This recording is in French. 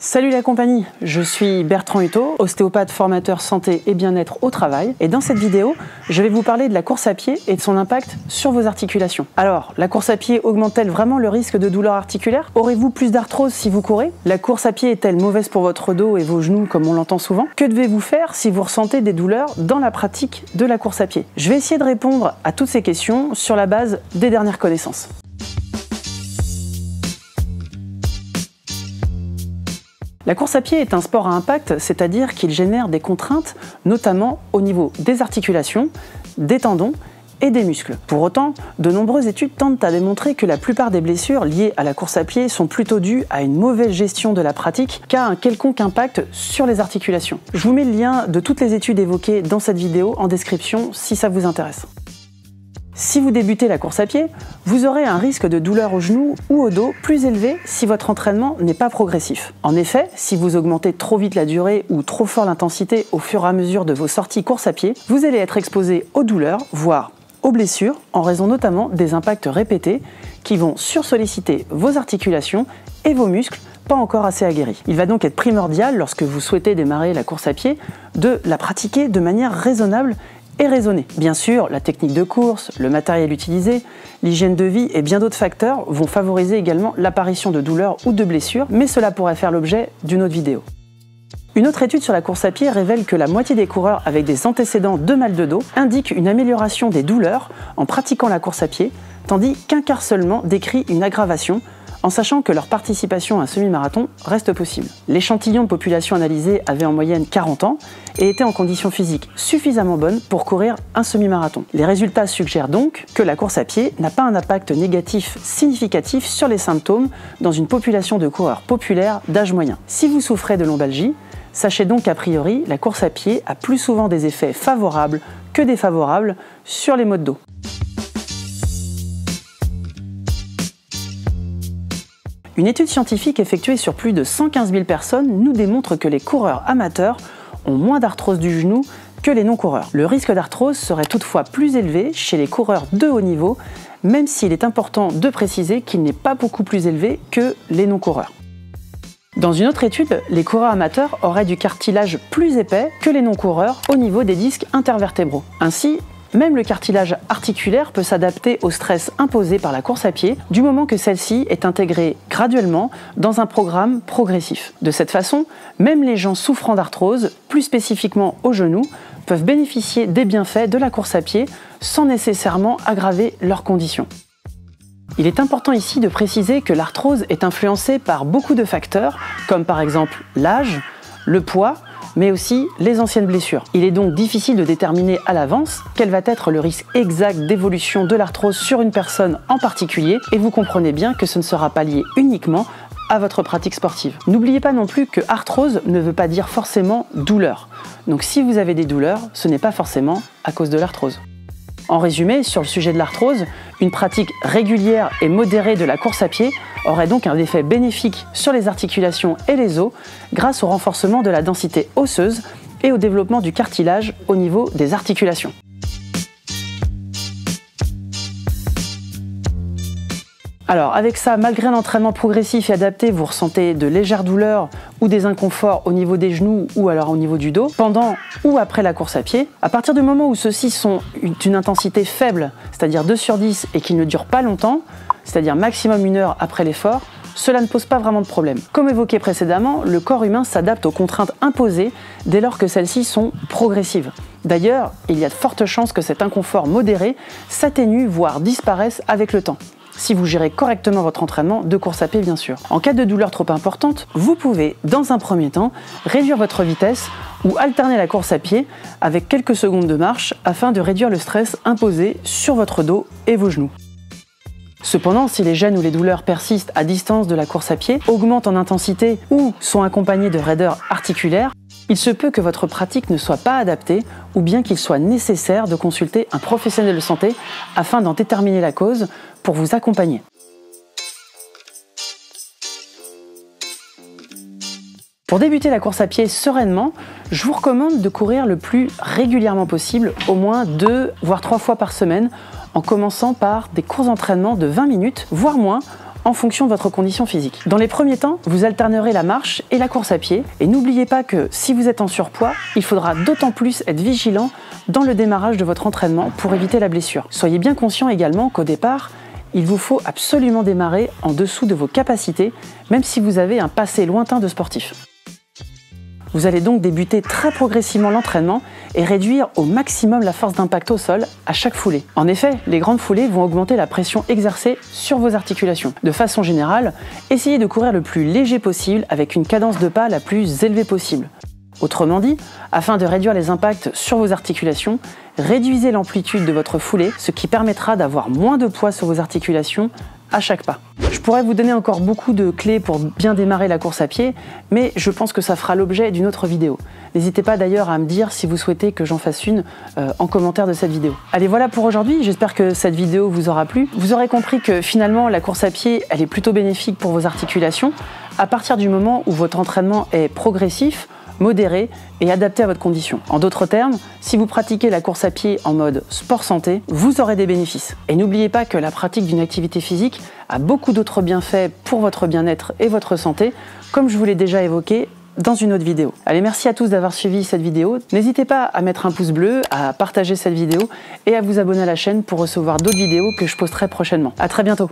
Salut la compagnie, je suis Bertrand Hutto, ostéopathe formateur santé et bien-être au travail. Et dans cette vidéo, je vais vous parler de la course à pied et de son impact sur vos articulations. Alors, la course à pied augmente-t-elle vraiment le risque de douleurs articulaires? Aurez-vous plus d'arthrose si vous courez? La course à pied est-elle mauvaise pour votre dos et vos genoux comme on l'entend souvent? Que devez-vous faire si vous ressentez des douleurs dans la pratique de la course à pied? Je vais essayer de répondre à toutes ces questions sur la base des dernières connaissances. La course à pied est un sport à impact, c'est-à-dire qu'il génère des contraintes, notamment au niveau des articulations, des tendons et des muscles. Pour autant, de nombreuses études tentent à démontrer que la plupart des blessures liées à la course à pied sont plutôt dues à une mauvaise gestion de la pratique qu'à un quelconque impact sur les articulations. Je vous mets le lien de toutes les études évoquées dans cette vidéo en description si ça vous intéresse. Si vous débutez la course à pied, vous aurez un risque de douleur au genou ou au dos plus élevé si votre entraînement n'est pas progressif. En effet, si vous augmentez trop vite la durée ou trop fort l'intensité au fur et à mesure de vos sorties course à pied, vous allez être exposé aux douleurs, voire aux blessures, en raison notamment des impacts répétés qui vont sursolliciter vos articulations et vos muscles pas encore assez aguerris. Il va donc être primordial, lorsque vous souhaitez démarrer la course à pied, de la pratiquer de manière raisonnable et raisonnée. Bien sûr, la technique de course, le matériel utilisé, l'hygiène de vie et bien d'autres facteurs vont favoriser également l'apparition de douleurs ou de blessures, mais cela pourrait faire l'objet d'une autre vidéo. Une autre étude sur la course à pied révèle que la moitié des coureurs avec des antécédents de mal de dos indiquent une amélioration des douleurs en pratiquant la course à pied, tandis qu'un quart seulement décrit une aggravation, en sachant que leur participation à un semi-marathon reste possible. L'échantillon de population analysé avait en moyenne 40 ans et était en condition physique suffisamment bonne pour courir un semi-marathon. Les résultats suggèrent donc que la course à pied n'a pas un impact négatif significatif sur les symptômes dans une population de coureurs populaires d'âge moyen. Si vous souffrez de lombalgie, sachez donc qu'a priori, la course à pied a plus souvent des effets favorables que défavorables sur les maux de dos. Une étude scientifique effectuée sur plus de 115 000 personnes nous démontre que les coureurs amateurs ont moins d'arthrose du genou que les non-coureurs. Le risque d'arthrose serait toutefois plus élevé chez les coureurs de haut niveau, même s'il est important de préciser qu'il n'est pas beaucoup plus élevé que les non-coureurs. Dans une autre étude, les coureurs amateurs auraient du cartilage plus épais que les non-coureurs au niveau des disques intervertébraux. Ainsi, même le cartilage articulaire peut s'adapter au stress imposé par la course à pied, du moment que celle-ci est intégrée graduellement dans un programme progressif. De cette façon, même les gens souffrant d'arthrose, plus spécifiquement au genou, peuvent bénéficier des bienfaits de la course à pied sans nécessairement aggraver leurs conditions. Il est important ici de préciser que l'arthrose est influencée par beaucoup de facteurs, comme par exemple l'âge, le poids, mais aussi les anciennes blessures. Il est donc difficile de déterminer à l'avance quel va être le risque exact d'évolution de l'arthrose sur une personne en particulier, et vous comprenez bien que ce ne sera pas lié uniquement à votre pratique sportive. N'oubliez pas non plus que arthrose ne veut pas dire forcément douleur. Donc si vous avez des douleurs, ce n'est pas forcément à cause de l'arthrose. En résumé, sur le sujet de l'arthrose, une pratique régulière et modérée de la course à pied aurait donc un effet bénéfique sur les articulations et les os grâce au renforcement de la densité osseuse et au développement du cartilage au niveau des articulations. Alors avec ça, malgré un entraînement progressif et adapté, vous ressentez de légères douleurs ou des inconforts au niveau des genoux ou alors au niveau du dos, pendant ou après la course à pied. À partir du moment où ceux-ci sont d'une intensité faible, c'est-à-dire 2 sur 10 et qu'ils ne durent pas longtemps, c'est-à-dire maximum 1 heure après l'effort, cela ne pose pas vraiment de problème. Comme évoqué précédemment, le corps humain s'adapte aux contraintes imposées dès lors que celles-ci sont progressives. D'ailleurs, il y a de fortes chances que cet inconfort modéré s'atténue, voire disparaisse avec le temps, si vous gérez correctement votre entraînement de course à pied bien sûr. En cas de douleur trop importante, vous pouvez, dans un premier temps, réduire votre vitesse ou alterner la course à pied avec quelques secondes de marche afin de réduire le stress imposé sur votre dos et vos genoux. Cependant, si les gênes ou les douleurs persistent à distance de la course à pied, augmentent en intensité ou sont accompagnées de raideurs articulaires, il se peut que votre pratique ne soit pas adaptée ou bien qu'il soit nécessaire de consulter un professionnel de santé afin d'en déterminer la cause pour vous accompagner. Pour débuter la course à pied sereinement, je vous recommande de courir le plus régulièrement possible, au moins 2 voire 3 fois par semaine, en commençant par des courts entraînements de 20 minutes, voire moins, en fonction de votre condition physique. Dans les premiers temps, vous alternerez la marche et la course à pied. Et n'oubliez pas que si vous êtes en surpoids, il faudra d'autant plus être vigilant dans le démarrage de votre entraînement pour éviter la blessure. Soyez bien conscient également qu'au départ, il vous faut absolument démarrer en dessous de vos capacités, même si vous avez un passé lointain de sportif. Vous allez donc débuter très progressivement l'entraînement et réduire au maximum la force d'impact au sol à chaque foulée. En effet, les grandes foulées vont augmenter la pression exercée sur vos articulations. De façon générale, essayez de courir le plus léger possible avec une cadence de pas la plus élevée possible. Autrement dit, afin de réduire les impacts sur vos articulations, réduisez l'amplitude de votre foulée, ce qui permettra d'avoir moins de poids sur vos articulations à chaque pas. Je pourrais vous donner encore beaucoup de clés pour bien démarrer la course à pied, mais je pense que ça fera l'objet d'une autre vidéo. N'hésitez pas d'ailleurs à me dire si vous souhaitez que j'en fasse une en commentaire de cette vidéo. Allez, voilà pour aujourd'hui, j'espère que cette vidéo vous aura plu. Vous aurez compris que finalement la course à pied, elle est plutôt bénéfique pour vos articulations, à partir du moment où votre entraînement est progressif, modéré et adapté à votre condition. En d'autres termes, si vous pratiquez la course à pied en mode sport santé, vous aurez des bénéfices. Et n'oubliez pas que la pratique d'une activité physique a beaucoup d'autres bienfaits pour votre bien-être et votre santé, comme je vous l'ai déjà évoqué dans une autre vidéo. Allez, merci à tous d'avoir suivi cette vidéo. N'hésitez pas à mettre un pouce bleu, à partager cette vidéo et à vous abonner à la chaîne pour recevoir d'autres vidéos que je posterai prochainement. À très bientôt.